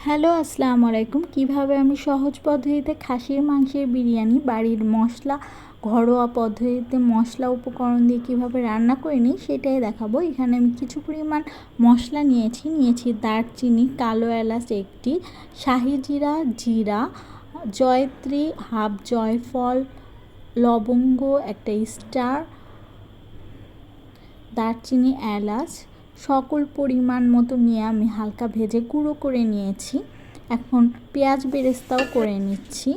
Hello, আসসালামু আলাইকুম। কীভাবে আমি সহজ পদ্ধতিতে খাসির মাংসের বিরিয়ানি বাড়ির মশলা ঘরোয়া পদ্ধতিতে মশলা উপকরণ দিয়ে কীভাবে রান্না করে নিই সেটাই দেখাবো। এখানে আমি কিছু পরিমাণ মশলা নিয়েছি দারচিনি, কালো এলাচ একটি, শাহি জিরা, জিরা, জয়ত্রী, হাফ জয়ফল, লবঙ্গ একটা স্টার, দারচিনি, এলাচ সকল পরিমাণ মতো নিয়ে আমি হালকা ভেজে গুঁড়ো করে নিয়েছি। এখন পেঁয়াজ বেরেস্তাও করে নিচ্ছি।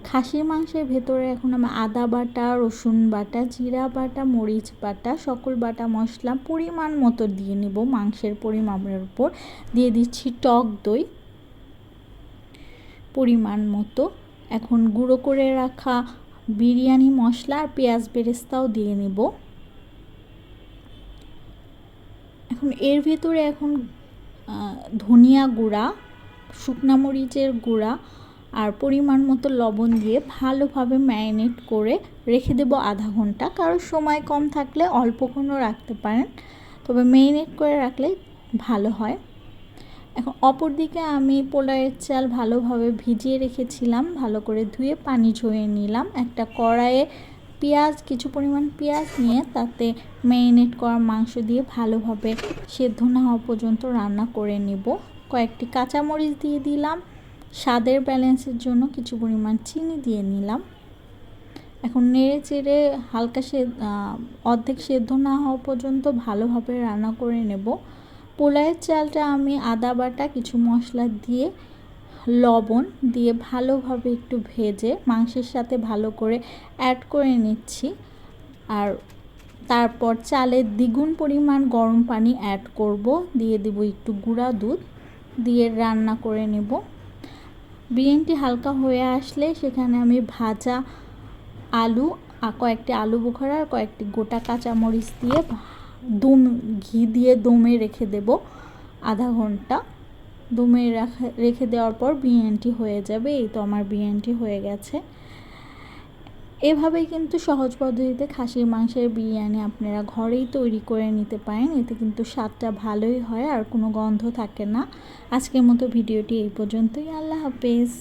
খাসির মাংসের ভেতরে এখন আমি আদা বাটা, রসুন বাটা, জিরা বাটা, মরিচ বাটা সকল বাটা মশলা পরিমাণ মতো দিয়ে নিব। মাংসের পরিমাণের উপর দিয়ে দিচ্ছি টক দই পরিমাণ মতো। এখন গুঁড়ো করে রাখা বিরিয়ানি মশলা আর পেঁয়াজ বেরেস্তাও দিয়ে নিব। এখন এর ভেতরে ধনিয়া গুঁড়া, শুকনা মরিচের গুঁড়া আর পরিমাণ মতো লবণ দিয়ে ভালোভাবে ম্যারিনেট করে রেখে দেব আধা ঘন্টা। কারো সময় কম থাকলে অল্পক্ষণও রাখতে পারেন, তবে ম্যারিনেট করে রাখলে ভালো হয়। এখন অপর দিকে আমি পোলাওয়ের চাল ভালোভাবে ভিজিয়ে রেখেছিলাম, ভালো করে ধুয়ে পানি ঝরিয়ে নিলাম। একটা কড়াইয়ে কিছু পরিমাণ পেঁয়াজ নিয়ে তাতে ম্যারিনেট করা মাংস দিয়ে ভালোভাবে সেদ্ধ না হওয়া পর্যন্ত রান্না করে নেব। কয়েকটি কাঁচামরিচ দিয়ে দিলাম, স্বাদের ব্যালেন্সের জন্য কিছু পরিমাণ চিনি দিয়ে নিলাম। এখন নেড়ে চেড়ে হালকা অর্ধেক সেদ্ধ না হওয়া পর্যন্ত ভালোভাবে রান্না করে নেব। পোলাওয়ের চালটা আমি আদা বাটা, কিছু মশলা দিয়ে লবণ দিয়ে ভালোভাবে একটু ভেজে মাংসের সাথে ভালো করে অ্যাড করে নিচ্ছি। আর তারপর চালের দ্বিগুণ পরিমাণ গরম পানি অ্যাড করব, দিয়ে দেব একটু গুঁড়া দুধ দিয়ে রান্না করে নেব। বিরিয়ানিটি হালকা হয়ে আসলে সেখানে আমি ভাজা আলু কয়েকটি আলু বোখারা আর কয়েকটি গোটা কাঁচামরিচ দিয়ে ঘি দিয়ে দমে রেখে দেব আধা ঘন্টা। দমে রেখে দেওয়ার পর বিরিয়ানিটি হয়ে যাবে। এই তো আমার বিরিয়ানিটি হয়ে গেছে। এভাবেই কিন্তু সহজ পদ্ধতিতে খাসির মাংসের বিরিয়ানি আপনারা ঘরেই তৈরি করে নিতে পারেন। এতে কিন্তু স্বাদটা ভালোই হয় আর কোনো গন্ধ থাকে না। আজকের মতো ভিডিওটি এই পর্যন্তই। আল্লাহ হাফেজ।